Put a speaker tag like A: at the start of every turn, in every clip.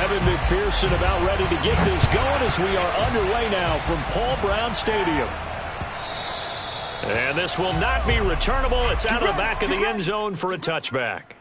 A: Evan McPherson about ready to get this going as we are underway now from Paul Brown Stadium. And this will not be returnable. It's out of the back of the end zone for a touchback.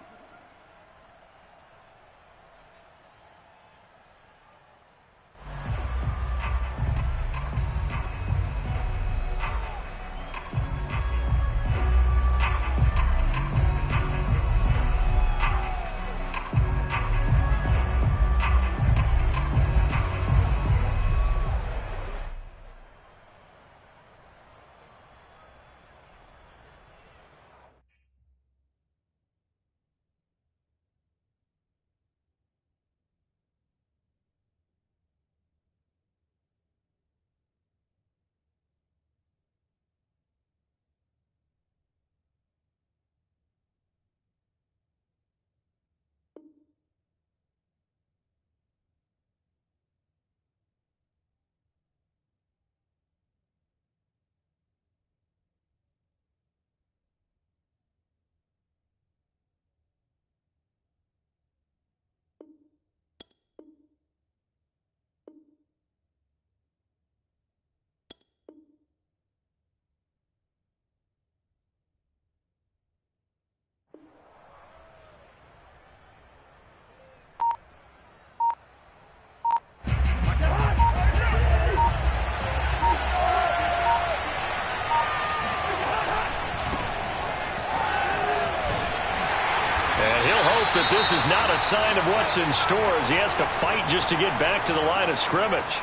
A: That this is not a sign of what's in store as he has to fight just to get back to the line of scrimmage.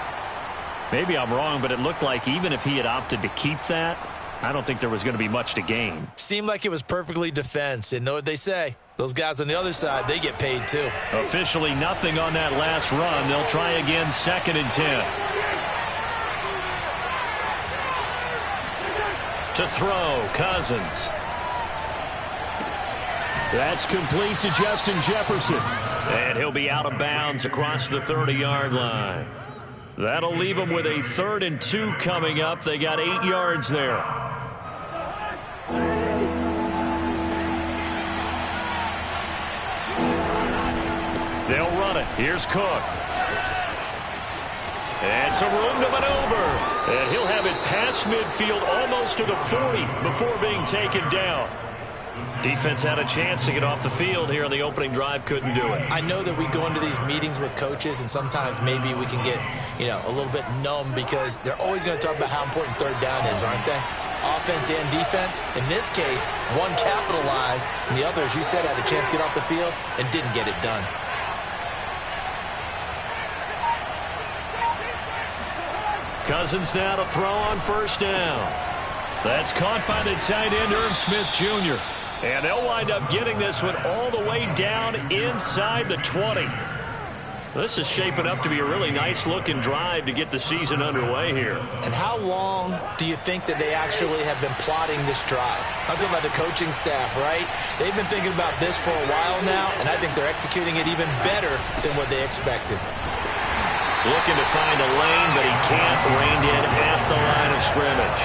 A: Maybe I'm wrong, but it looked like even if he had opted to keep that, I don't think there was going to be much to gain.
B: Seemed like it was perfectly defense. And know what they say? Those guys on the other side, they get paid too.
A: Officially nothing on that last run. They'll try again 2nd and 10. To throw, Cousins. That's complete to Justin Jefferson. And he'll be out of bounds across the 30-yard line. That'll leave them with a 3rd and 2 coming up. They got 8 yards there. They'll run it. Here's Cook. And some room to maneuver. And he'll have it past midfield almost to the 40 before being taken down. Defense had a chance to get off the field here on the opening drive, couldn't do it.
B: I know that we go into these meetings with coaches, and sometimes maybe we can get, a little bit numb because they're always going to talk about how important 3rd down is, aren't they? Offense and defense. In this case, one capitalized, and the other, as you said, had a chance to get off the field and didn't get it done.
A: Cousins now to throw on 1st down. That's caught by the tight end, Irv Smith Jr. And they'll wind up getting this one all the way down inside the 20. This is shaping up to be a really nice-looking drive to get the season underway here.
B: And how long do you think that they actually have been plotting this drive? I'm talking about the coaching staff, right? They've been thinking about this for a while now, and I think they're executing it even better than what they expected.
A: Looking to find a lane, but he can't. Reined in at the line of scrimmage.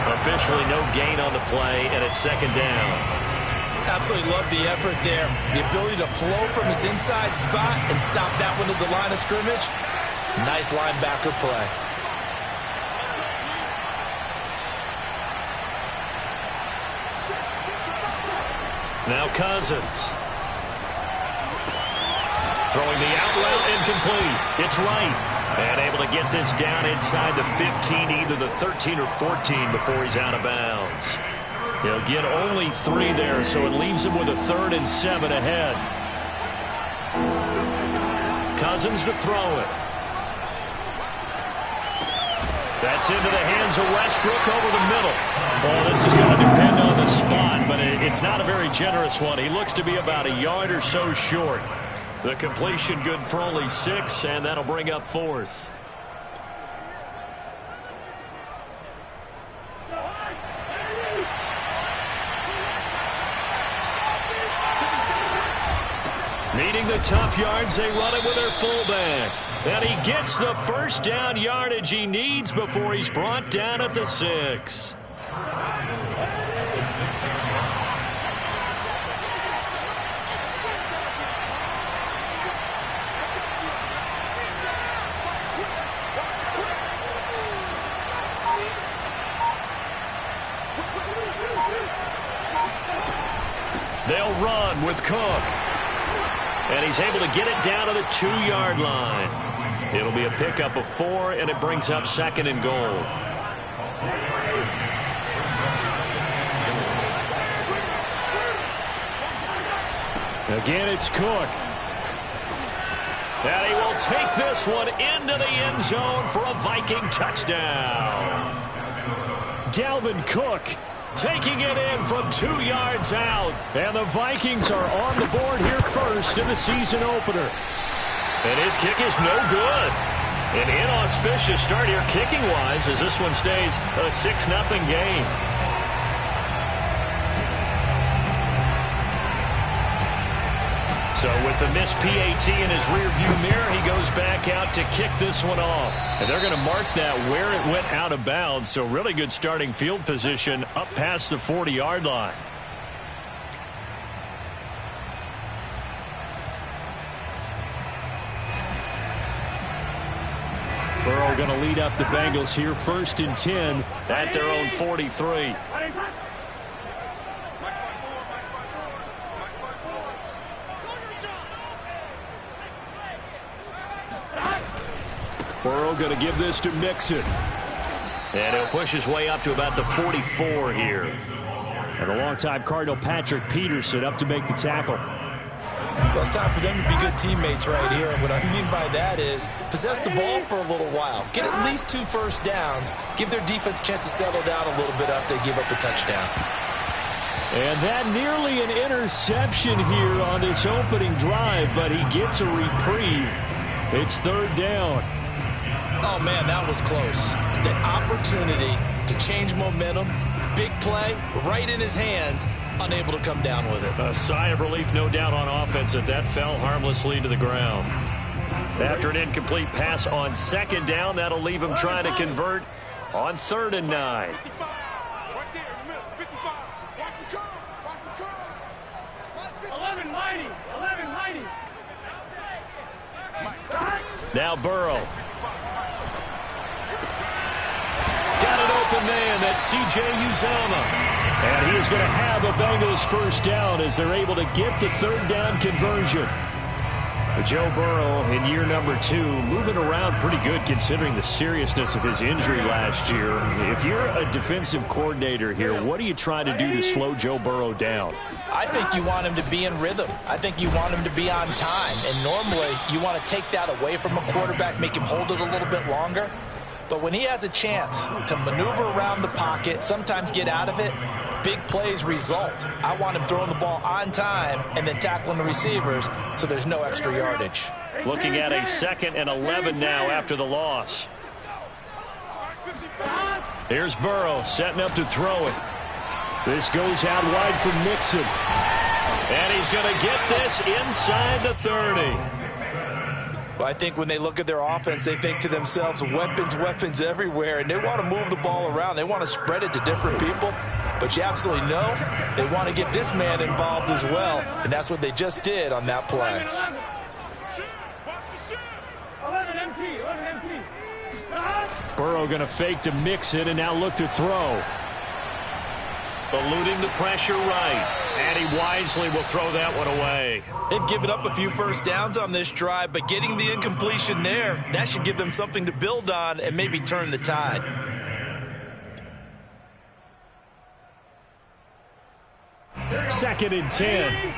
A: Officially no gain on the play, and it's 2nd down.
B: Absolutely love the effort there. The ability to flow from his inside spot and stop that one at the line of scrimmage. Nice linebacker play.
A: Now Cousins. Throwing the out route incomplete. It's right. And able to get this down inside the 15, either the 13 or 14 before he's out of bounds. He'll get only 3 there, so it leaves him with a 3rd and 7 ahead. Cousins to throw it. That's into the hands of Westbrook over the middle. Well, this is going to depend on the spot, but it's not a very generous one. He looks to be about a yard or so short. The completion good for only 6, and that'll bring up 4th. Needing the tough yards, they run it with their fullback. And he gets the 1st down yardage he needs before he's brought down at the 6. again with Cook. And he's able to get it down to the 2-yard line. It'll be a pickup of 4, and it brings up 2nd and goal. Again, it's Cook. And he will take this one into the end zone for a Viking touchdown. Dalvin Cook taking it in from 2 yards out. And the Vikings are on the board here first in the season opener. And his kick is no good. An inauspicious start here kicking-wise as this one stays a 6-0 game. So with the missed PAT in his rearview mirror, he goes back out to kick this one off. And they're going to mark that where it went out of bounds. So really good starting field position up past the 40-yard line. Burrow going to lead up the Bengals here 1st and 10 at their own 43. Burrow going to give this to Mixon. And he'll push his way up to about the 44 here. And the longtime Cardinal Patrick Peterson up to make the tackle.
B: Well, it's time for them to be good teammates right here. And what I mean by that is possess the ball for a little while. Get at least 2 first downs. Give their defense a chance to settle down a little bit after they give up a touchdown.
A: And that nearly an interception here on this opening drive, but he gets a reprieve. It's 3rd down.
B: Oh, man, that was close. The opportunity to change momentum, big play, right in his hands, unable to come down with it.
A: A sigh of relief, no doubt, on offense that fell harmlessly to the ground. After an incomplete pass on 2nd down, that'll leave him trying to convert on 3rd and 9. Now Burrow. Got an open man. That's C.J. Uzomah. And he is going to have a Bengals first down as they're able to get the 3rd down conversion. Joe Burrow in year number 2, moving around pretty good considering the seriousness of his injury last year. If you're a defensive coordinator here, what are you trying to do to slow Joe Burrow down?
B: I think you want him to be in rhythm. I think you want him to be on time. And normally you want to take that away from a quarterback, make him hold it a little bit longer. But when he has a chance to maneuver around the pocket, sometimes get out of it, big plays result. I want him throwing the ball on time and then tackling the receivers so there's no extra yardage.
A: Looking at a 2nd and 11 now after the loss. Here's Burrow setting up to throw it. This goes out wide for Mixon. And he's going to get this inside the 30.
B: Well, I think when they look at their offense, they think to themselves, weapons, weapons everywhere, and they want to move the ball around. They want to spread it to different people. But you absolutely know they want to get this man involved as well, and that's what they just did on that play.
A: Burrow going to fake to Mixon and now look to throw. Eluding the pressure right. And he wisely will throw that one away.
B: They've given up a few first downs on this drive, but getting the incompletion there, that should give them something to build on and maybe turn the tide.
A: Second and 10.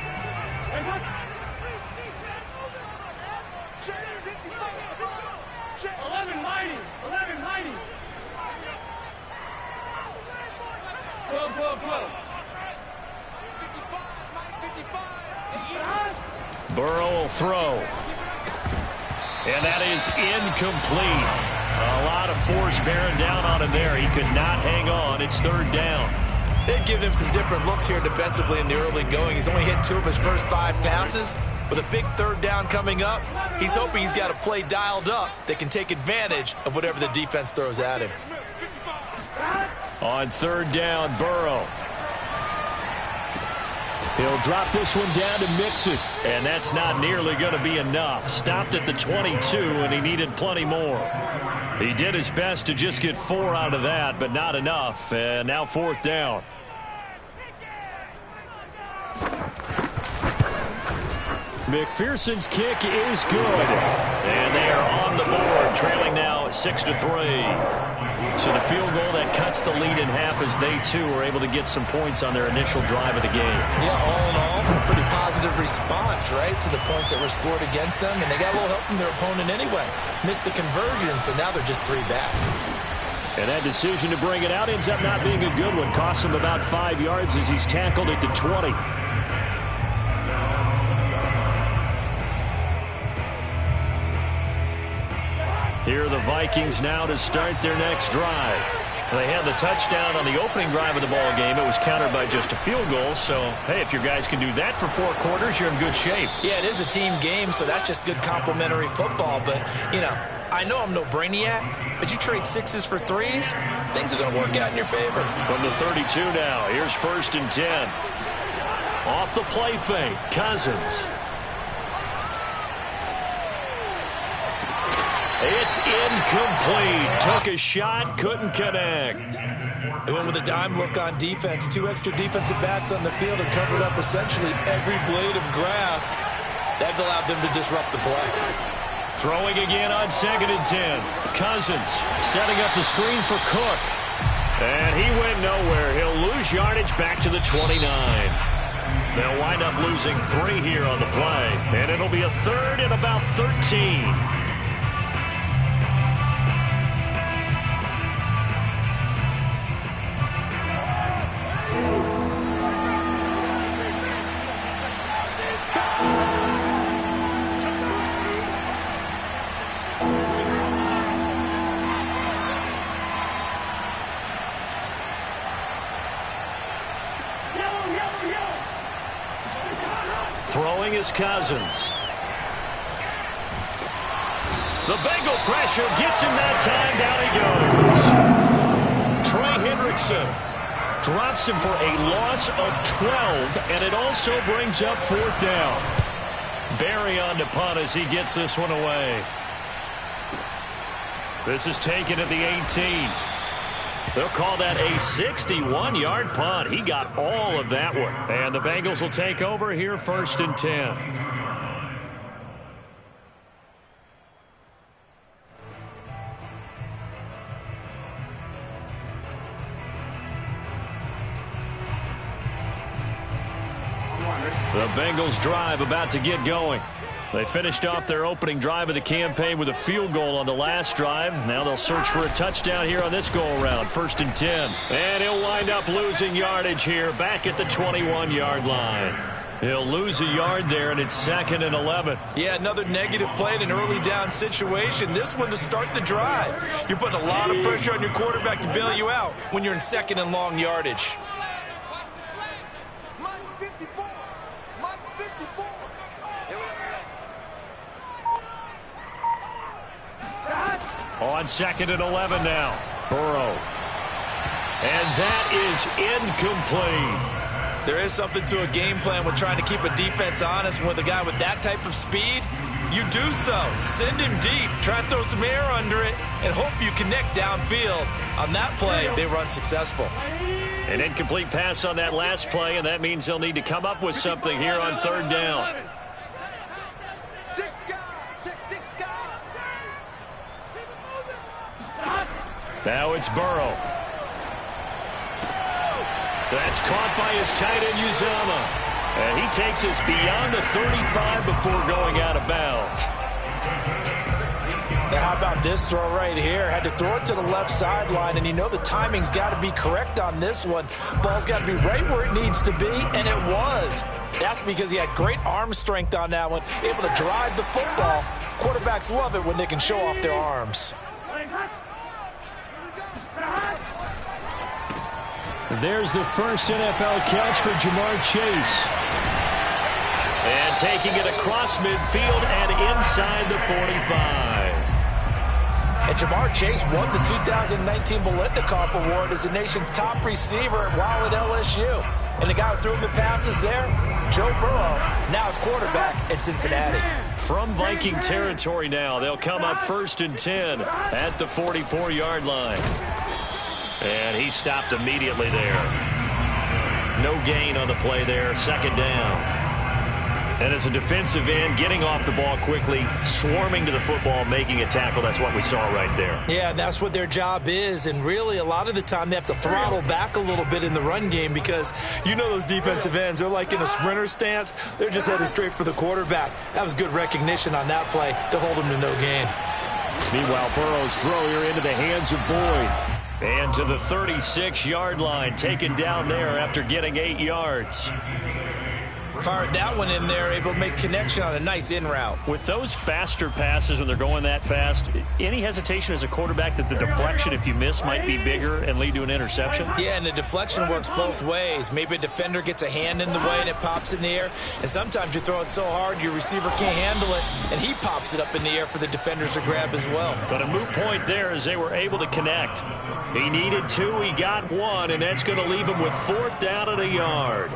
A: Burrow will throw. And that is incomplete. A lot of force bearing down on him there. He could not hang on. It's 3rd down.
B: They've given him some different looks here defensively in the early going. He's only hit 2 of his first 5 passes. With a big 3rd down coming up, he's hoping he's got a play dialed up that can take advantage of whatever the defense throws at him.
A: On 3rd down, Burrow. He'll drop this one down to Mixon. And that's not nearly going to be enough. Stopped at the 22, and he needed plenty more. He did his best to just get 4 out of that, but not enough. And now 4th down. McPherson's kick is good. And they are on the board, trailing now 6-3. So the field goal that cuts the lead in half as they, too, were able to get some points on their initial drive of the game.
B: Yeah, all in all, a pretty positive response, right, to the points that were scored against them. And they got a little help from their opponent anyway. Missed the conversion, so now they're just 3 back.
A: And that decision to bring it out ends up not being a good one. Costs him about 5 yards as he's tackled it to 20. Here are the Vikings now to start their next drive. They had the touchdown on the opening drive of the ball game. It was countered by just a field goal. So, hey, if your guys can do that for 4 quarters, you're in good shape.
B: Yeah, it is a team game, so that's just good complementary football. But, you know, I know I'm no brainiac, but you trade 6s for 3s, things are going to work out in your favor.
A: From the 32 now, here's 1st and 10. Off the play fake, Cousins. It's incomplete. Took a shot, couldn't connect.
B: They went with a dime look on defense. 2 extra defensive backs on the field and covered up essentially every blade of grass. That allowed them to disrupt the play.
A: Throwing again on 2nd and 10. Cousins setting up the screen for Cook. And he went nowhere. He'll lose yardage back to the 29. They'll wind up losing 3 here on the play. And it'll be a 3rd and about 13. Throwing is Cousins. The Bengal pressure gets him that time. Down he goes. Trey Hendrickson drops him for a loss of 12, and it also brings up 4th down. Barry on to punt as he gets this one away. This is taken at the 18. They'll call that a 61-yard punt. He got all of that one. And the Bengals will take over here 1st and 10. The Bengals drive about to get going. They finished off their opening drive of the campaign with a field goal on the last drive. Now they'll search for a touchdown here on this go-around. 1st and 10. And he'll wind up losing yardage here back at the 21-yard line. He'll lose a yard there, and it's 2nd and 11.
B: Yeah, another negative play in an early down situation. This one to start the drive. You're putting a lot of pressure on your quarterback to bail you out when you're in 2nd and long yardage.
A: On 2nd and 11 now. Burrow. And that is incomplete.
B: There is something to a game plan with trying to keep a defense honest. With a guy with that type of speed, you do so. Send him deep. Try and throw some air under it and hope you connect downfield. On that play, they were unsuccessful.
A: An incomplete pass on that last play, and that means they'll need to come up with something here on 3rd down. Now it's Burrow. That's caught by his tight end, Uzomah. And he takes us beyond the 35 before going out of bounds.
B: Now, how about this throw right here? Had to throw it to the left sideline, and you know the timing's got to be correct on this one. Ball's got to be right where it needs to be, and it was. That's because he had great arm strength on that one, able to drive the football. Quarterbacks love it when they can show off their arms.
A: There's the first NFL catch for Ja'Marr Chase. And taking it across midfield and inside the 45.
B: And Ja'Marr Chase won the 2019 Biletnikoff Award as the nation's top receiver while at LSU. And the guy who threw him the passes there, Joe Burrow, now his quarterback at Cincinnati.
A: From Viking territory now, they'll come up 1st and 10 at the 44-yard line. And he stopped immediately there. No gain on the play there, 2nd down. And as a defensive end, getting off the ball quickly, swarming to the football, making a tackle, that's what we saw right there.
B: Yeah, that's what their job is. And really, a lot of the time, they have to throttle back a little bit in the run game because you know those defensive ends, they're like in a sprinter stance. They're just headed straight for the quarterback. That was good recognition on that play to hold them to no gain.
A: Meanwhile, Burrow's throw here into the hands of Boyd. And to the 36-yard line, taken down there after getting 8 yards.
B: Fired that one in there, able to make connection on a nice in route.
A: With those faster passes when they're going that fast, any hesitation as a quarterback that the deflection, if you miss, might be bigger and lead to an interception?
B: Yeah, and the deflection works both ways. Maybe a defender gets a hand in the way and it pops in the air, and sometimes you throw it so hard your receiver can't handle it, and he pops it up in the air for the defenders to grab as well.
A: But a moot point there as they were able to connect. He needed 2, he got 1, and that's going to leave him with 4th down and a yard.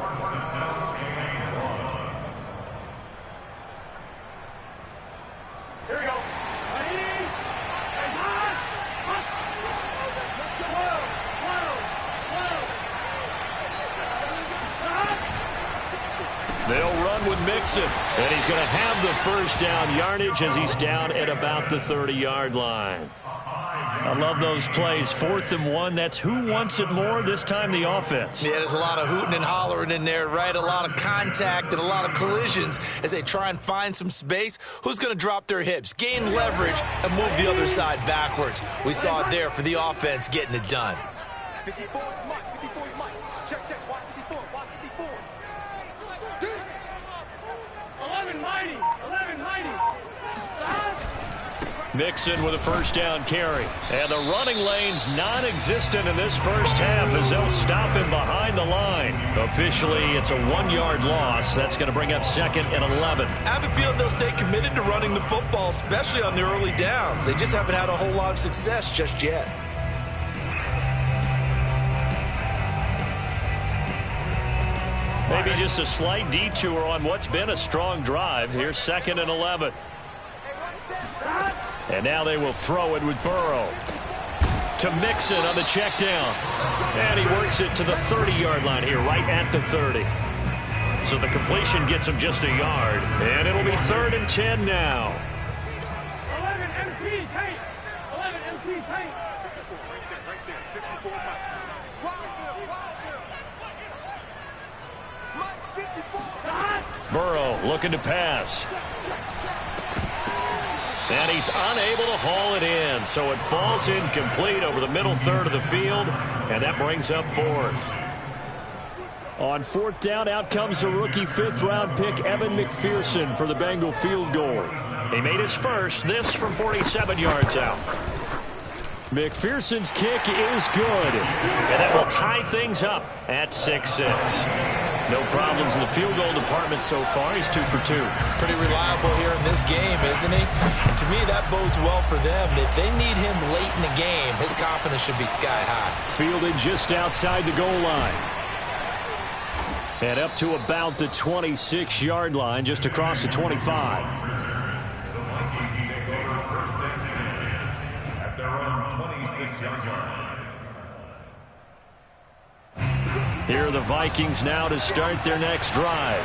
A: They'll run with Mixon, and he's going to have the first down yardage as he's down at about the 30-yard line. I love those plays. 4th and 1, that's who wants it more, this time the offense.
B: Yeah, there's a lot of hooting and hollering in there, right? A lot of contact and a lot of collisions as they try and find some space. Who's going to drop their hips, gain leverage, and move the other side backwards? We saw it there for the offense getting it done.
C: 54 is Mike, 54 is Mike. Check, check, watch 54, watch 54.
D: 11 mighty, 11 mighty.
A: Mixon with a first down carry. And the running lane's non-existent in this first half as they'll stop him behind the line. Officially, it's a 1-yard loss. That's going to bring up 2nd and 11.
B: I have a feeling they'll stay committed to running the football, especially on the early downs. They just haven't had a whole lot of success just yet.
A: Maybe just a slight detour on what's been a strong drive. Here's 2nd and 11. And now they will throw it with Burrow. To Mixon on the check down. And he works it to the 30-yard line here, right at the 30. So the completion gets him just a yard. And it'll be 3rd and 10 now.
D: 11 MP paint. 11 MP paint.
C: Right there, 54 Mike. Mike 54.
A: Burrow looking to pass. And he's unable to haul it in, so it falls incomplete over the middle third of the field, and that brings up 4th. On 4th down, out comes the rookie 5th-round pick, Evan McPherson, for the Bengal field goal. He made his first, this from 47 yards out. McPherson's kick is good, and that will tie things up at 6-6. No problems in the field goal department so far. He's 2 for 2.
B: Pretty reliable here in this game, isn't he? And to me, that bodes well for them. If they need him late in the game, his confidence should be sky high.
A: Fielded just outside the goal line. And up to about the 26-yard line, just across the 25.
E: At their own 26-yard line.
A: Here are the Vikings now to start their next drive.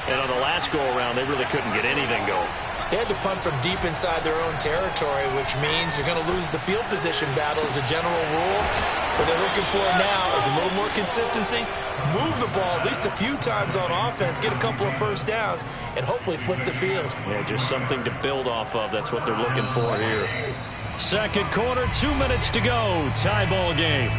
A: And on the last go-around, they really couldn't get anything going.
B: They had to punt from deep inside their own territory, which means you're going to lose the field position battle as a general rule. What they're looking for now is a little more consistency, move the ball at least a few times on offense, get a couple of first downs, and hopefully flip the field.
A: Yeah, just something to build off of. That's what they're looking for here. Second quarter, 2 minutes to go. Tie ball game.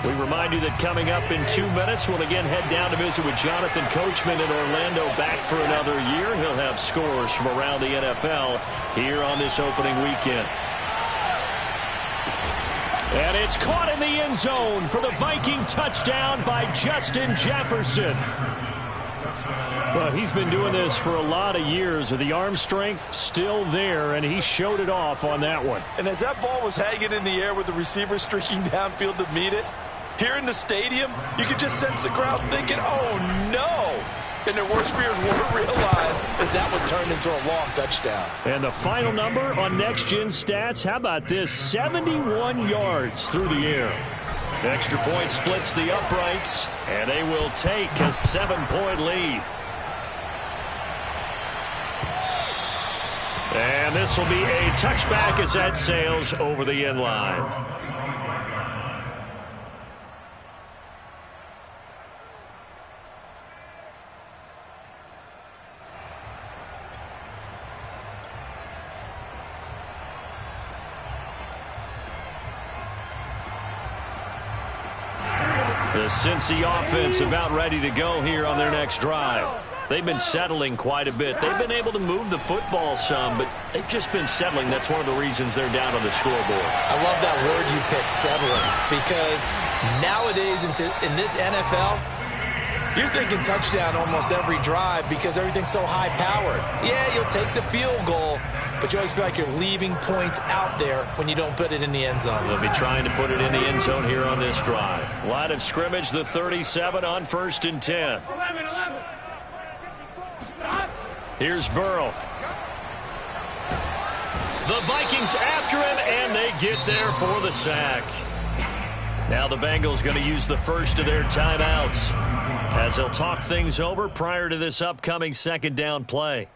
A: We remind you that coming up in 2 minutes, we'll again head down to visit with Jonathan Coachman in Orlando, back for another year. He'll have scores from around the NFL here on this opening weekend. And it's caught in the end zone for the Viking touchdown by Justin Jefferson. Well, he's been doing this for a lot of years, with the arm strength still there, and he showed it off on that one.
F: And as that ball was hanging in the air with the receiver streaking downfield to meet it, here in the stadium, you could just sense the crowd thinking, oh, no. And their worst fears weren't realized as that one turned into a long touchdown.
A: And the final number on Next Gen Stats, how about this? 71 yards through the air. Extra point splits the uprights. And they will take a 7-point lead. And this will be a touchback as that sails over the end line. The Cincy offense about ready to go here on their next drive. They've been settling quite a bit. They've been able to move the football some, but they've just been settling. That's one of the reasons they're down on the scoreboard.
B: I love that word you picked, settling, because nowadays in this NFL, you're thinking touchdown almost every drive because everything's so high-powered. Yeah, you'll take the field goal, but you always feel like you're leaving points out there when you don't put it in the end zone.
A: They'll be trying to put it in the end zone here on this drive. Line of scrimmage, the 37 on 1st and 10.
D: 11.
A: Here's Burrow. The Vikings after him, and they get there for the sack. Now the Bengals going to use the first of their timeouts as they'll talk things over prior to this upcoming second down play.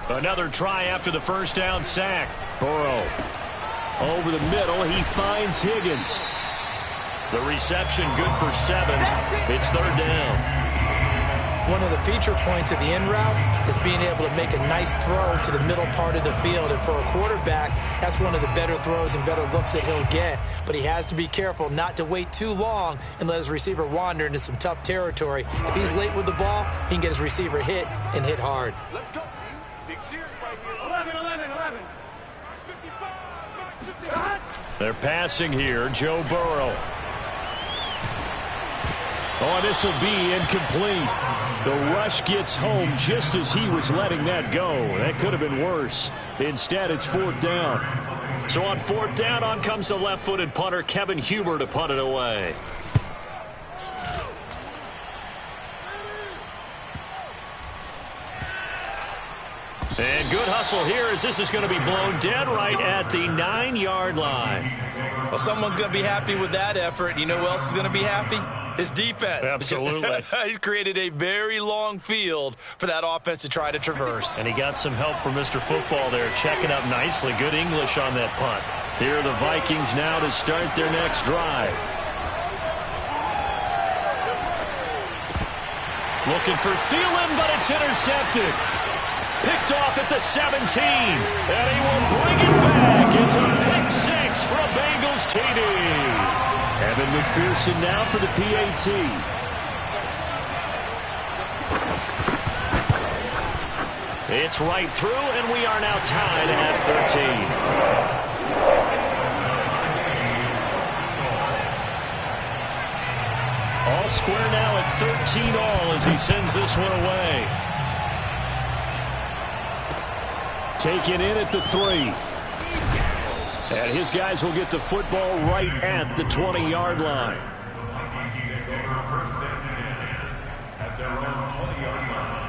A: Another try after the first down sack. Burrow over the middle. He finds Higgins. The reception good for 7. It's 3rd down.
B: One of the feature points of the in route is being able to make a nice throw to the middle part of the field. And for a quarterback, that's one of the better throws and better looks that he'll get. But he has to be careful not to wait too long and let his receiver wander into some tough territory. If he's late with the ball, he can get his receiver hit and hit hard.
C: Let's go, Big Sears right here.
D: 11.
C: 55.
A: They're passing here. Joe Burrow. Oh, this will be incomplete. The rush gets home just as he was letting that go. That could have been worse. Instead, it's 4th down. So on 4th down, on comes the left-footed punter, Kevin Huber, to punt it away. And good hustle here as this is going to be blown dead right at the 9-yard line.
F: Well, someone's going to be happy with that effort. You know who else is going to be happy? His defense.
A: Absolutely.
F: He's created a very long field for that offense to try to traverse.
A: And he got some help from Mr. Football there, checking up nicely. Good English on that punt. Here are the Vikings now to start their next drive. Looking for Thielen, but it's intercepted. Picked off at the 17. And he will bring it back. It's a pick 6 for a Bengals TD. Evan McPherson now for the PAT. It's right through, and we are now tied at 13. All square now at 13 all as he sends this one away. Taken in at the 3. And his guys will get the football right at the 20-yard line.
E: Vikings take over 1st and 10 at their own 20-yard line.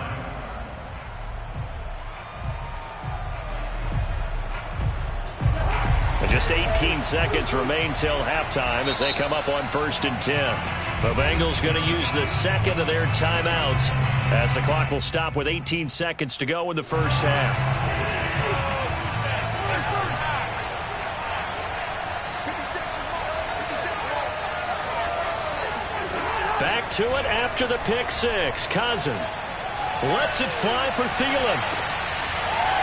A: And just 18 seconds remain till halftime as they come up on 1st and 10. The Bengals going to use the second of their timeouts as the clock will stop with 18 seconds to go in the first half. Back to it after the pick 6. Cousin lets it fly for Thielen.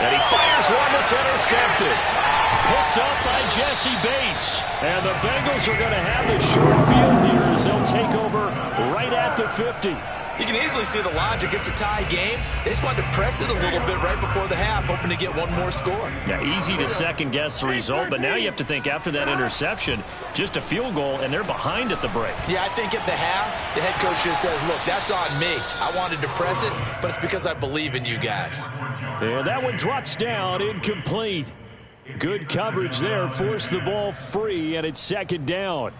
A: And he fires one that's intercepted. Picked up by Jesse Bates. And the Bengals are going to have the short field here as they'll take over right at the 50.
F: You can easily see the logic. It's a tie game. They just wanted to press it a little bit right before the half, hoping to get one more score.
A: Yeah, easy to second-guess the result, but now you have to think after that interception, just a field goal, and they're behind at the break.
F: Yeah, I think at the half, the head coach just says, look, that's on me. I wanted to press it, but it's because I believe in you guys.
A: And that one drops down, incomplete. Good coverage there, forced the ball free, and it's 2nd down.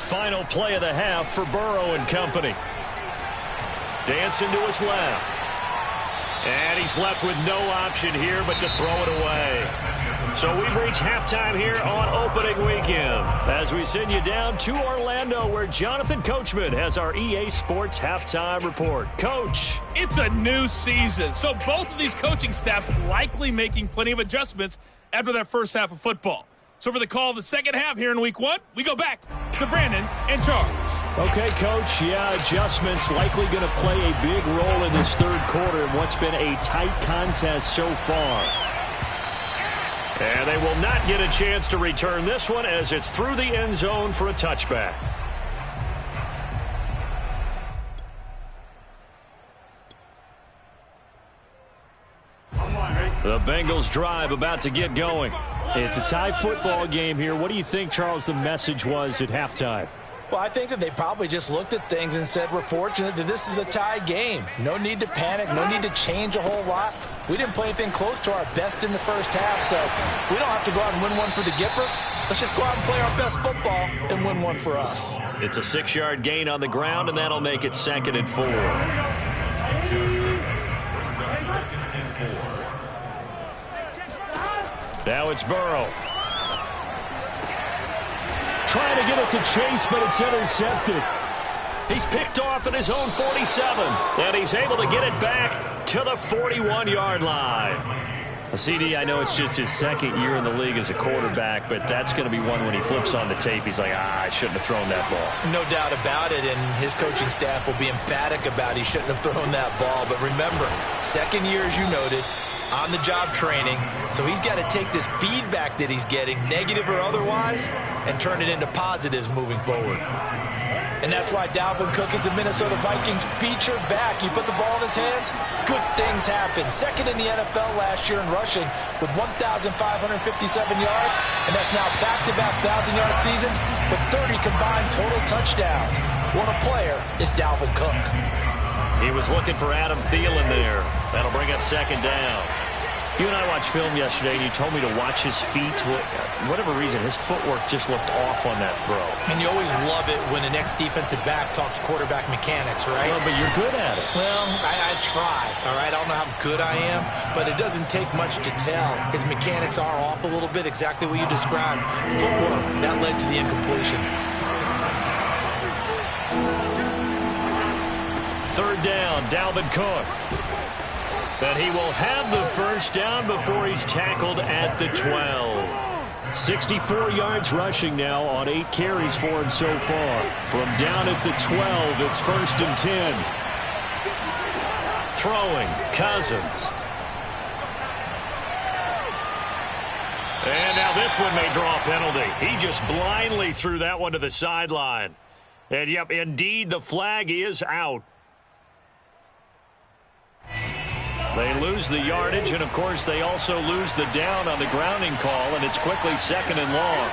A: final play of the half for Burrow and company. Dancing to his left. And he's left with no option here but to throw it away. So we've reached halftime here on opening weekend as we send you down to Orlando where Jonathan Coachman has our EA Sports halftime report. Coach.
G: It's a new season, so both of these coaching staffs likely making plenty of adjustments after that first half of football. So for the call of the second half here in week one, we go back to Brandon in charge.
A: Okay, Coach. Yeah, adjustments likely going to play a big role in this third quarter in what's been a tight contest so far. And they will not get a chance to return this one as it's through the end zone for a touchback. The Bengals drive about to get going. It's a tie football game here. What do you think, Charles, the message was at halftime?
B: Well, I think that they probably just looked at things and said, we're fortunate that this is a tie game. No need to panic. No need to change a whole lot. We didn't play anything close to our best in the first half, so we don't have to go out and win one for the Gipper. Let's just go out and play our best football and win one for us.
A: It's a 6-yard gain on the ground, and that'll make it 2nd and 4. Now it's Burrow. Trying to get it to Chase, but it's intercepted. He's picked off at his own 47, and he's able to get it back to the 41-yard line. CD, I know it's just his second year in the league as a quarterback, but that's going to be one when he flips on the tape. He's like, I shouldn't have thrown that ball.
B: No doubt about it, and his coaching staff will be emphatic about he shouldn't have thrown that ball. But remember, second year, as you noted, on-the-job training, so he's got to take this feedback that he's getting, negative or otherwise, and turn it into positives moving forward. And that's why Dalvin Cook is the Minnesota Vikings featured back. You put the ball in his hands, good things happen. Second in the NFL last year in rushing with 1,557 yards, and that's now back-to-back 1,000-yard seasons with 30 combined total touchdowns. What a player is Dalvin Cook.
A: He was looking for Adam Thielen there. That'll bring up 2nd down. You and I watched film yesterday, and you told me to watch his feet. For whatever reason, his footwork just looked off on that throw.
B: And you always love it when the next defensive back talks quarterback mechanics, right?
A: Well, but you're good at it.
B: Well, I try, all right? I don't know how good I am, but it doesn't take much to tell. His mechanics are off a little bit, exactly what you described. Footwork, that led to the incompletion.
A: 3rd down, Dalvin Cook. But he will have the first down before he's tackled at the 12. 64 yards rushing now on 8 carries for him so far. From down at the 12, it's 1st and 10. Throwing, Cousins. And now this one may draw a penalty. He just blindly threw that one to the sideline. And, yep, indeed, the flag is out. They lose the yardage, and, of course, they also lose the down on the grounding call, and it's quickly 2nd and long.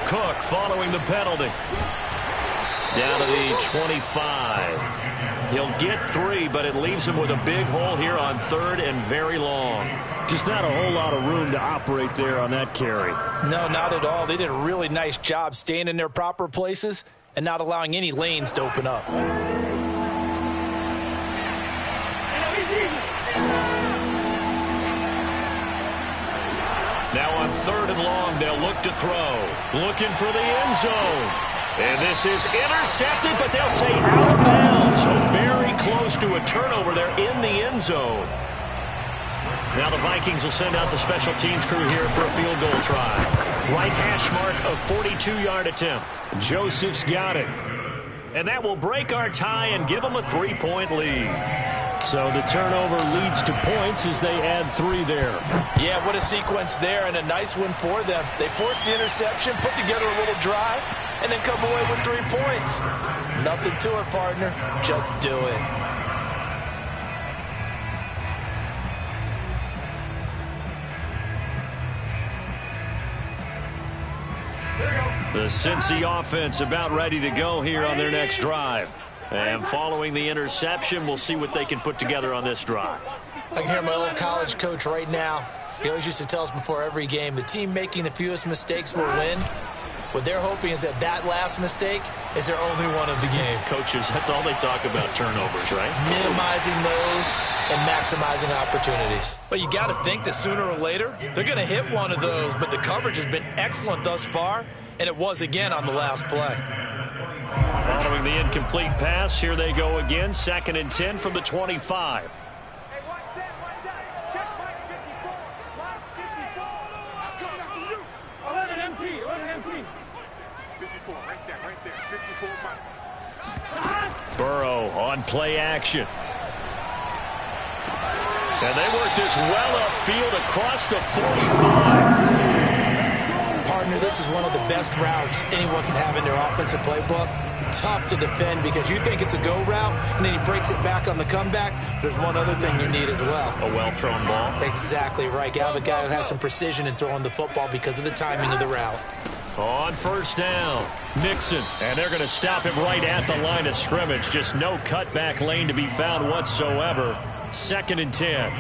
A: Cook following the penalty. Down to the 25. He'll get 3, but it leaves him with a big hole here on 3rd and very long. Just not a whole lot of room to operate there on that carry.
B: No, not at all. They did a really nice job staying in their proper places and not allowing any lanes to open up.
A: Now on 3rd and long, they'll look to throw. Looking for the end zone. And this is intercepted, but they'll say out of bounds. So very close to a turnover there in the end zone. Now the Vikings will send out the special teams crew here for a field goal try. Right hash mark of 42-yard attempt. Joseph's got it. And that will break our tie and give them a 3-point lead. So the turnover leads to points as they add 3 there.
B: Yeah, what a sequence there, and a nice one for them. They force the interception, put together a little drive, and then come away with 3 points. Nothing to it, partner. Just do it.
A: The Cincy offense about ready to go here on their next drive. And following the interception, we'll see what they can put together on this drive.
B: I can hear my old college coach right now. He always used to tell us before every game, the team making the fewest mistakes will win. What they're hoping is that last mistake is their only one of the game.
A: Coaches, that's all they talk about, turnovers, right?
B: Minimizing those and maximizing opportunities.
F: But you got to think that sooner or later, they're going to hit one of those, but the coverage has been excellent thus far, and it was again on the last play.
A: Following the incomplete pass, here they go again. 2nd and 10 from the 25.
C: Hey, one set. Check Mike 54. Mike 54. I'm coming after you.
D: 11 MT, 11 MT.
C: 54, right there. 54 Mike.
A: Burrow on play action. And they work this well upfield across the 45.
B: Partner, this is one of the best routes anyone can have in their offensive playbook. Tough to defend because you think it's a go route, and then he breaks it back on the comeback. There's one other thing you need as well.
A: A well-thrown ball.
B: Exactly right. You have a guy who has some precision in throwing the football because of the timing of the route.
A: On 1st down, Mixon. And they're going to stop him right at the line of scrimmage. Just no cutback lane to be found whatsoever. 2nd and 10.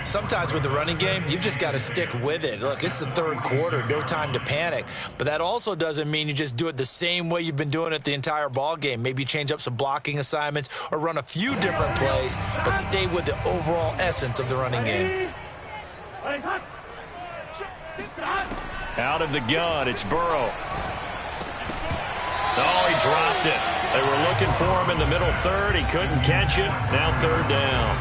B: Sometimes with the running game, you've just got to stick with it. Look, it's the 3rd quarter, no time to panic. But that also doesn't mean you just do it the same way you've been doing it the entire ball game. Maybe change up some blocking assignments or run a few different plays, but stay with the overall essence of the running game.
A: Out of the gun, it's Burrow. Oh, he dropped it. They were looking for him in the middle 3rd. He couldn't catch it. Now 3rd down.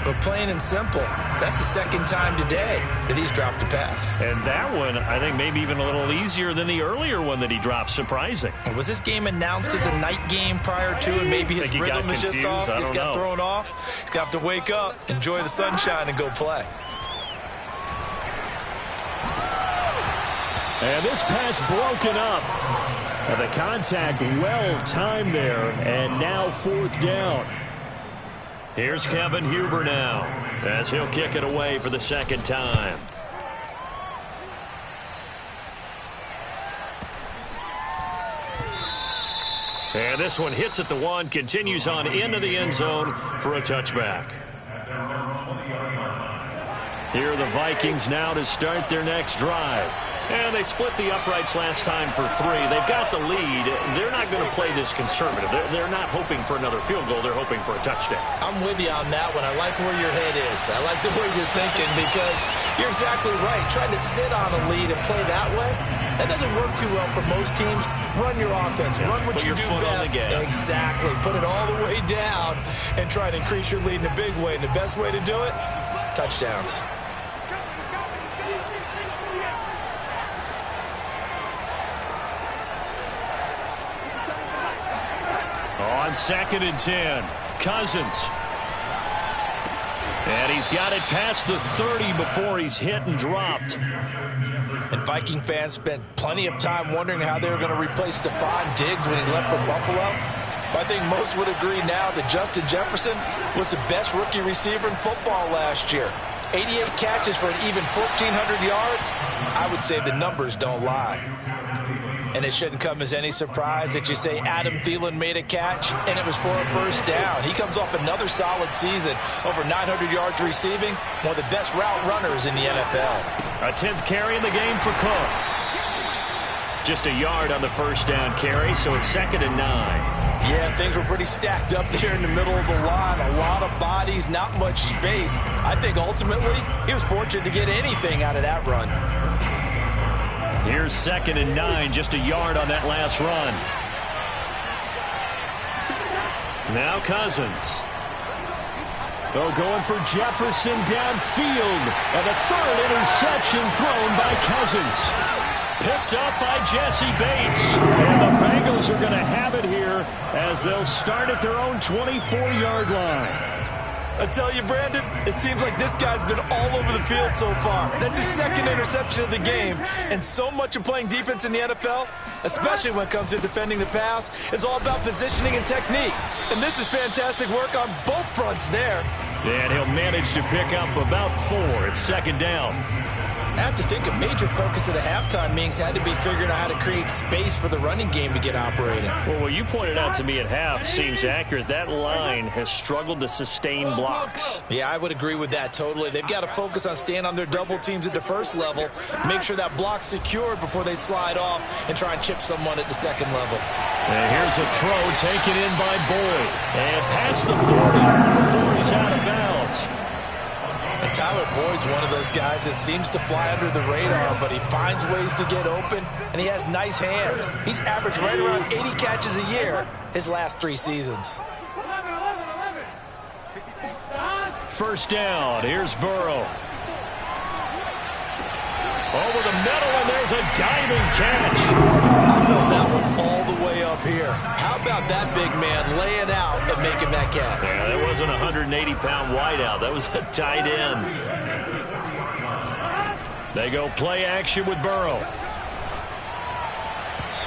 B: But plain and simple, that's the 2nd time today that he's dropped a pass.
A: And that one, I think, maybe even a little easier than the earlier one that he dropped. Surprising.
B: Was this game announced as a night game prior to, and maybe his rhythm is just off? He's got thrown off. He's got to wake up, enjoy the sunshine, and go play.
A: And this pass broken up. And the contact well timed there, and now 4th down. Here's Kevin Huber now, as he'll kick it away for the 2nd time. And this one hits at the 1, continues on into the end zone for a touchback. Here are the Vikings now to start their next drive. And they split the uprights last time for 3. They've got the lead. They're not going to play this conservative. They're not hoping for another field goal. They're hoping for a touchdown.
B: I'm with you on that one. I like where your head is. I like the way you're thinking because you're exactly right. Trying to sit on a lead and play that way, that doesn't work too well for most teams. Run your offense. Run what you do best. Exactly. Put it all the way down and try to increase your lead in a big way. And the best way to do it, touchdowns.
A: On 2nd and 10, Cousins. And he's got it past the 30 before he's hit and dropped.
F: And Viking fans spent plenty of time wondering how they were going to replace Stephon Diggs when he left for Buffalo. But I think most would agree now that Justin Jefferson was the best rookie receiver in football last year. 88 catches for an even 1,400 yards. I would say the numbers don't lie. And it shouldn't come as any surprise that you say Adam Thielen made a catch, and it was for a 1st down. He comes off another solid season, over 900 yards receiving, one of the best route runners in the NFL.
A: A 10th carry in the game for Cook. Just a yard on the 1st down carry, so it's 2nd and 9.
F: Yeah, things were pretty stacked up there in the middle of the line. A lot of bodies, not much space. I think ultimately he was fortunate to get anything out of that run.
A: Here's 2nd and 9, just a yard on that last run. Now Cousins. Oh, going for Jefferson downfield. And a 3rd interception thrown by Cousins. Picked up by Jesse Bates. And the Bengals are going to have it here as they'll start at their own 24-yard line.
F: I tell you, Brandon, it seems like this guy's been all over the field so far. That's his 2nd interception of the game. And so much of playing defense in the NFL, especially when it comes to defending the pass, is all about positioning and technique. And this is fantastic work on both fronts there.
A: And he'll manage to pick up about 4 at 2nd down.
B: I have to think a major focus of the halftime meetings had to be figuring out how to create space for the running game to get operating.
A: Well, what you pointed out to me at half seems accurate. That line has struggled to sustain blocks.
B: Yeah, I would agree with that totally. They've got to focus on staying on their double teams at the first level, make sure that block's secured before they slide off and try and chip someone at the second level.
A: And here's a throw taken in by Boyd. And past the 40 before he's out of bounds.
B: And Tyler Boyd's one of those guys that seems to fly under the radar, but he finds ways to get open, and he has nice hands. He's averaged right around 80 catches a year his last 3 seasons.
D: 11.
A: First down. Here's Burrow. Over the middle, and there's a diving catch.
B: I felt that one all the way up here. How about that big man laying out and making that catch?
A: Yeah, that wasn't a 180-pound wideout. That was a tight end. They go play action with Burrow.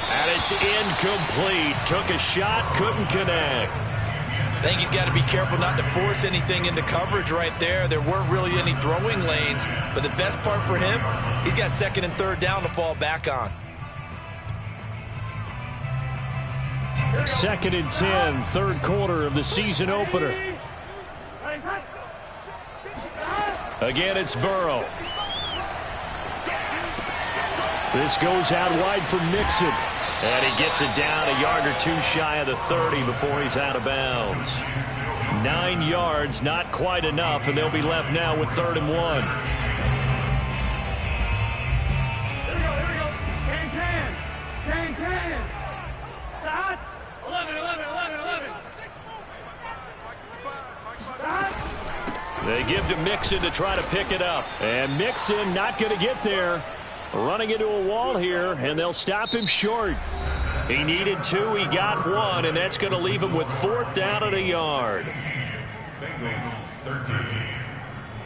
A: And it's incomplete. Took a shot, couldn't connect.
B: I think he's got to be careful not to force anything into coverage right there. There weren't really any throwing lanes, but the best part for him, he's got second and third down to fall back on.
A: 2nd and 10, third quarter of the season opener. Again, it's Burrow. This goes out wide for Mixon. And he gets it down a yard or two shy of the 30 before he's out of bounds. 9 yards, not quite enough, and they'll be left now with 3rd and 1.
D: Here we go. Can. Start. 11. Start.
A: They give to Mixon to try to pick it up. And Mixon not going to get there. Running into a wall here, and they'll stop him short. He needed 2, he got 1, and that's going to leave him with 4th down and a yard.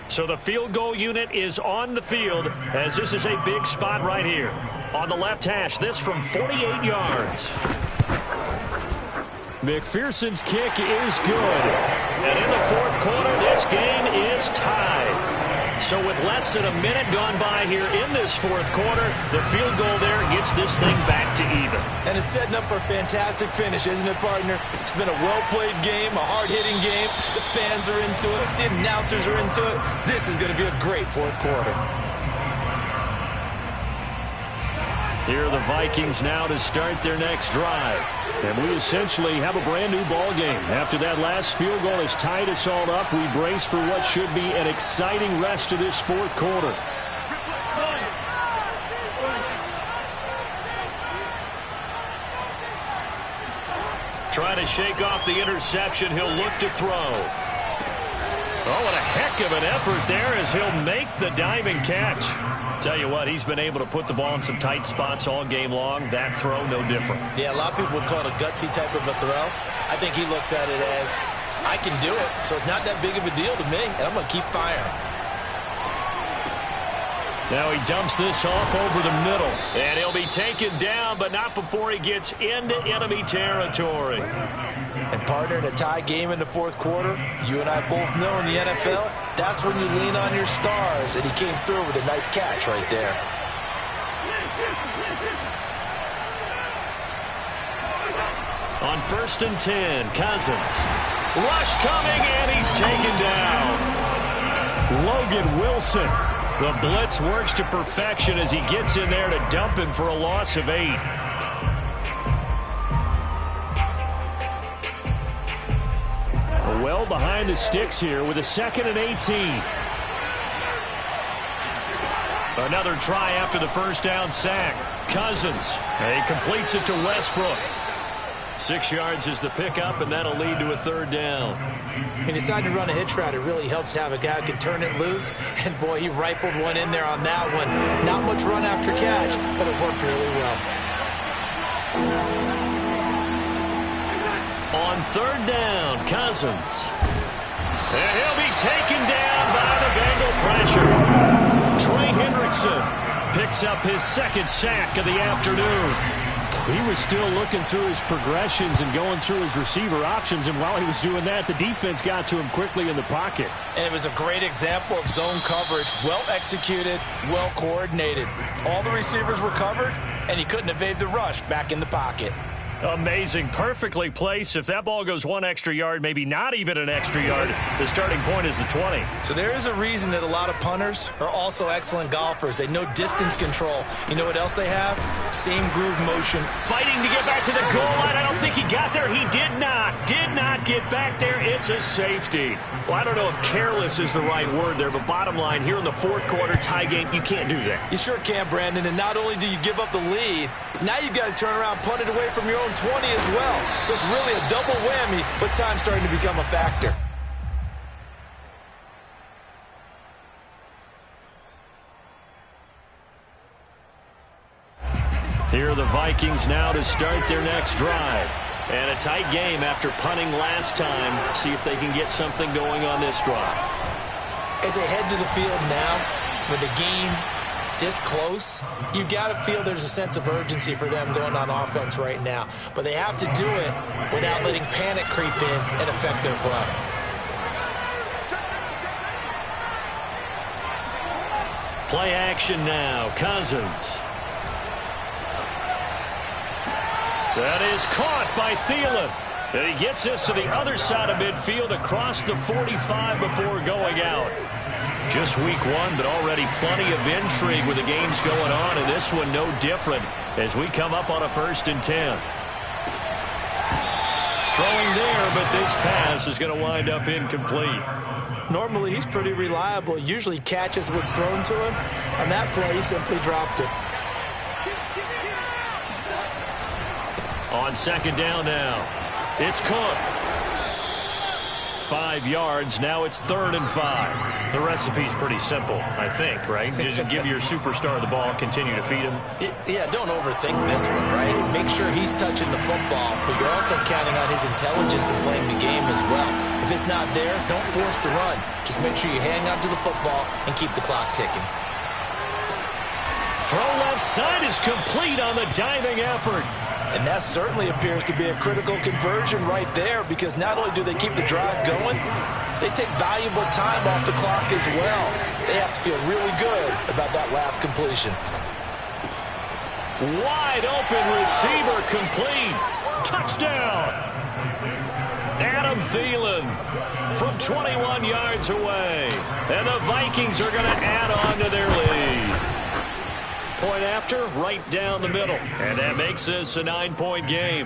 A: So the field goal unit is on the field, as this is a big spot right here. On the left hash, this from 48 yards. McPherson's kick is good. And in the 4th quarter, this game is tied. So with less than a minute gone by here in this 4th quarter, the field goal there gets this thing back to even.
B: And it's setting up for a fantastic finish, isn't it, partner? It's been a well-played game, a hard-hitting game. The fans are into it. The announcers are into it. This is going to be a great 4th quarter.
A: Here are the Vikings now to start their next drive. And we essentially have a brand-new ball game. After that last field goal has tied us all up, we brace for what should be an exciting rest of this 4th quarter. Trying to shake off the interception. He'll look to throw. Oh, what a heck of an effort there as he'll make the diving catch. Tell you what, he's been able to put the ball in some tight spots all game long. That throw, no different.
B: Yeah, a lot of people would call it a gutsy type of a throw. I think he looks at it as, I can do it, so it's not that big of a deal to me, and I'm going to keep firing.
A: Now he dumps this off over the middle, and he'll be taken down, but not before he gets into enemy territory.
B: And partner, in a tie game in the 4th quarter, you and I both know in the NFL, that's when you lean on your stars, and he came through with a nice catch right there.
A: On 1st and 10, Cousins. Rush coming, and he's taken down. Logan Wilson. The blitz works to perfection as he gets in there to dump him for a loss of 8. Well behind the sticks here with a 2nd and 18. Another try after the first down sack. Cousins. He completes it to Westbrook. 6 yards is the pickup, and that'll lead to a 3rd down.
B: He decided to run a hitch route. It really helped to have a guy who can turn it loose. And, boy, he rifled one in there on that one. Not much run after catch, but it worked really well.
A: On 3rd down, Cousins. And he'll be taken down by the Bengal pressure. Trey Hendrickson picks up his 2nd sack of the afternoon. He was still looking through his progressions and going through his receiver options, and while he was doing that, the defense got to him quickly in the pocket.
F: And it was a great example of zone coverage. Well executed, well coordinated. All the receivers were covered, and he couldn't evade the rush back in the pocket.
A: Amazing. Perfectly placed. If that ball goes 1 extra yard, maybe not even an extra yard, the starting point is the 20.
B: So there is a reason that a lot of punters are also excellent golfers. They know distance control. You know what else they have? Same groove motion.
A: Fighting to get back to the goal line. I don't think he got there. He did not. Did not get back there. It's a safety. Well, I don't know if careless is the right word there, but bottom line, here in the fourth quarter tie game, you can't do that.
B: You sure can, Brandon. And not only do you give up the lead, now you've got to turn around, punt it away from your own 20 as well. So it's really a double whammy, but time's starting to become a factor.
A: Here are the Vikings now to start their next drive. And a tight game after punting last time. See if they can get something going on this drive.
B: As they head to the field now, with the game this close, you've got to feel there's a sense of urgency for them going on offense right now. But they have to do it without letting panic creep in and affect their play.
A: Play action now. Cousins. That is caught by Thielen. And he gets us to the other side of midfield across the 45 before going out. Just week one, but already plenty of intrigue with the games going on, and this one no different as we come up on a 1st and 10. Throwing there, but this pass is going to wind up incomplete.
B: Normally, he's pretty reliable. Usually catches what's thrown to him. On that play, he simply dropped it.
A: On 2nd down now, it's Cook. 5 yards, now it's 3rd and 5. The recipe's pretty simple, I think, right? Just give your superstar the ball, continue to feed him.
B: Yeah, don't overthink this one, right? Make sure he's touching the football, but you're also counting on his intelligence in playing the game as well. If it's not there, don't force the run. Just make sure you hang on to the football and keep the clock ticking.
A: Throw left side is complete on the diving effort.
F: And that certainly appears to be a critical conversion right there, because not only do they keep the drive going, they take valuable time off the clock as well. They have to feel really good about that last completion.
A: Wide open receiver complete. Touchdown. Adam Thielen from 21 yards away. And the Vikings are going to add on to their lead. Point after, right down the middle. And that makes this a 9-point game.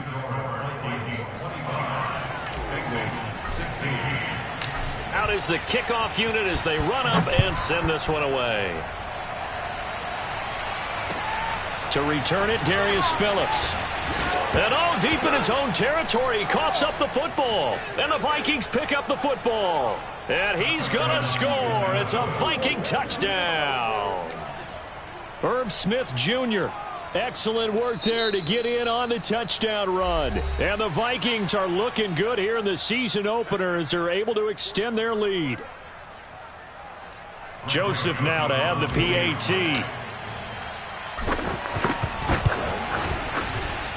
A: Out is the kickoff unit as they run up and send this one away. To return it, Darius Phillips. And all deep in his own territory, he coughs up the football. And the Vikings pick up the football. And he's going to score. It's a Viking touchdown. Irv Smith Jr. Excellent work there to get in on the touchdown run. And the Vikings are looking good here in the season opener as they're able to extend their lead. Joseph now to have the PAT.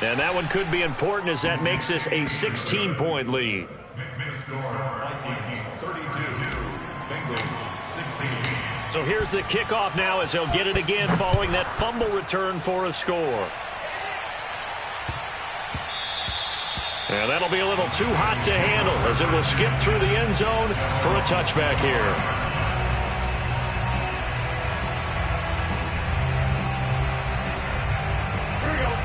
A: And that one could be important as that makes this a 16-point lead. So here's the kickoff now as they'll get it again following that fumble return for a score. And that'll be a little too hot to handle as it will skip through the end zone for a touchback here.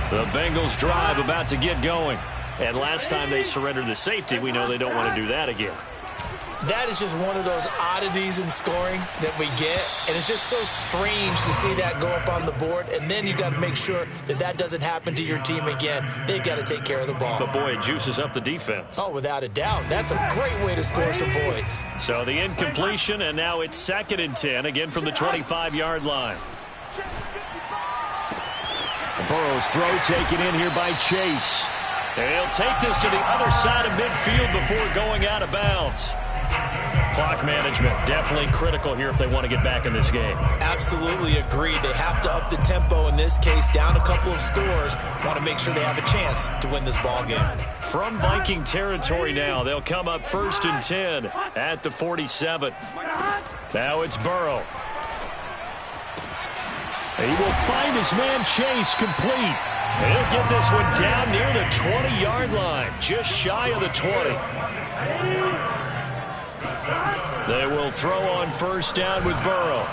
A: The Bengals drive about to get going. And last time they surrendered the safety, we know they don't want to do that again.
B: That is just one of those oddities in scoring that we get, and it's just so strange to see that go up on the board, and then you got to make sure that that doesn't happen to your team again. They've got to take care of the ball.
A: But boy, it juices up the defense.
B: Oh, without a doubt. That's a great way to score some points.
A: So the incompletion, and now it's 2nd and 10, again from the 25-yard line. Burrow's throw taken in here by Chase. And he'll take this to the other side of midfield before going out of bounds. Clock management, definitely critical here if they want to get back in this game.
B: Absolutely agreed. They have to up the tempo in this case, down a couple of scores. Want to make sure they have a chance to win this ball game.
A: From Viking territory now, they'll come up 1st and 10 at the 47. Now it's Burrow. He will find his man Chase complete. He'll get this one down near the 20-yard line, just shy of the 20. They will throw on 1st down with Burrow.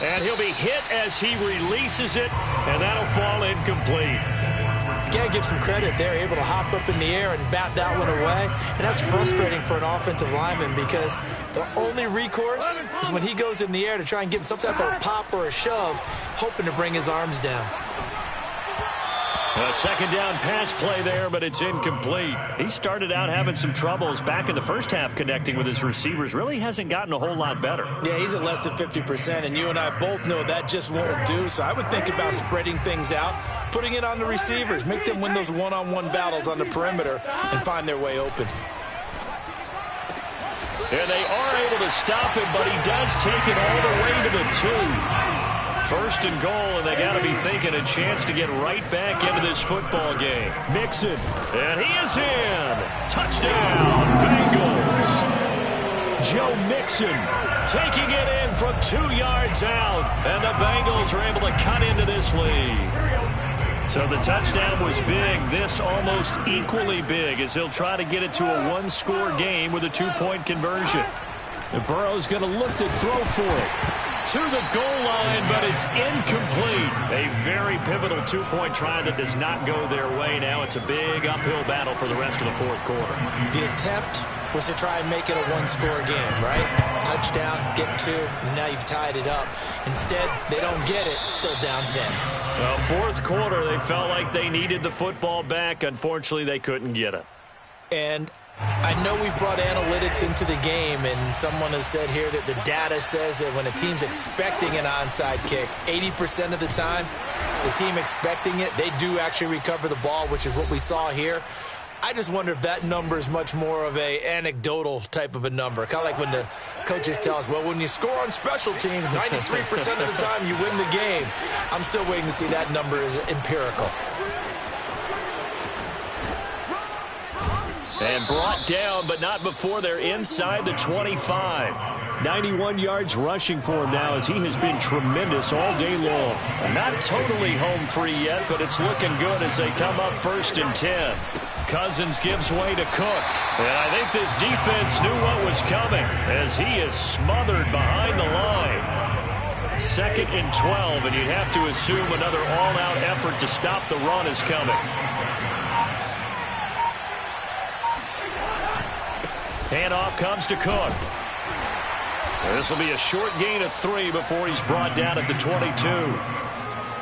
A: And he'll be hit as he releases it, and that'll fall incomplete.
B: You got to give some credit. They're able to hop up in the air and bat that one away. And that's frustrating for an offensive lineman because the only recourse is when he goes in the air to try and give him some type of a pop or a shove, hoping to bring his arms down.
A: A 2nd down pass play there, but it's incomplete. He started out having some troubles back in the first half connecting with his receivers. Really hasn't gotten a whole lot better.
B: Yeah, he's at less than 50%, and you and I both know that just won't do. So I would think about spreading things out, putting it on the receivers, make them win those one-on-one battles on the perimeter and find their way open.
A: And they are able to stop him, but he does take it all the way to the 2. 1st and goal, and they got to be thinking a chance to get right back into this football game. Mixon, and he is in. Touchdown, Bengals. Joe Mixon taking it in from 2 yards out, and the Bengals are able to cut into this lead. So the touchdown was big. This almost equally big as he'll try to get it to a 1-score game with a 2-point conversion. And Burrow's going to look to throw for it. To the goal line, but it's incomplete. A very pivotal 2-point try that does not go their way. Now it's a big uphill battle for the rest of the 4th quarter.
B: The attempt was to try and make it a 1-score game, right? Touchdown, get 2, and now you've tied it up. Instead, they don't get it, still down 10.
A: Well, 4th quarter, they felt like they needed the football back. Unfortunately, they couldn't get it.
B: And I know we brought analytics into the game, and someone has said here that the data says that when a team's expecting an onside kick, 80% of the time, the team expecting it, they do actually recover the ball, which is what we saw here. I just wonder if that number is much more of a anecdotal type of a number. Kind of like when the coaches tell us, well, when you score on special teams, 93% of the time you win the game. I'm still waiting to see that number is empirical.
A: And brought down, but not before they're inside the 25. 91 yards rushing for him now as he has been tremendous all day long. Not totally home free yet, but it's looking good as they come up 1st and 10. Cousins gives way to Cook. And I think this defense knew what was coming as he is smothered behind the line. 2nd and 12, and you'd have to assume another all-out effort to stop the run is coming. Handoff comes to Cook. This will be a short gain of 3 before he's brought down at the 22.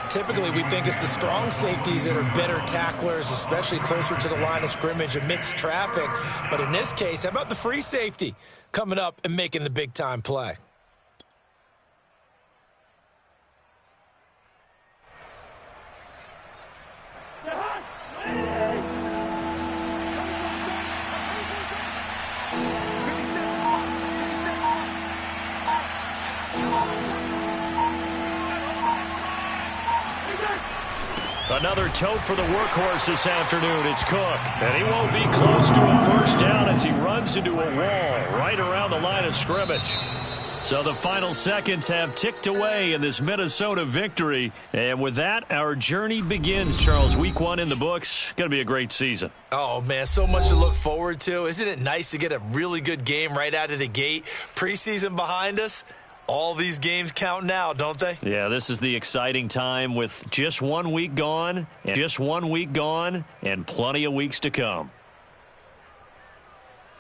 B: Typically, we think it's the strong safeties that are better tacklers, especially closer to the line of scrimmage amidst traffic. But in this case, how about the free safety coming up and making the big-time play?
A: Another tote for the workhorse this afternoon. It's Cook. And he won't be close to a 1st down as he runs into a wall right around the line of scrimmage. So the final seconds have ticked away in this Minnesota victory. And with that, our journey begins, Charles. Week 1 in the books. Going to be a great season.
B: Oh, man, so much to look forward to. Isn't it nice to get a really good game right out of the gate? Preseason behind us. All these games count now, don't they?
A: Yeah, this is the exciting time with just 1 week gone, and plenty of weeks to come.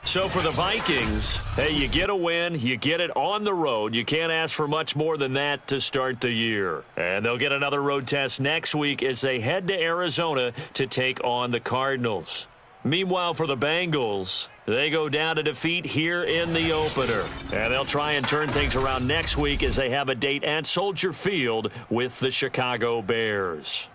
A: So for the Vikings, hey, you get a win, you get it on the road. You can't ask for much more than that to start the year. And they'll get another road test next week as they head to Arizona to take on the Cardinals. Meanwhile, for the Bengals, they go down to defeat here in the opener. And they'll try and turn things around next week as they have a date at Soldier Field with the Chicago Bears.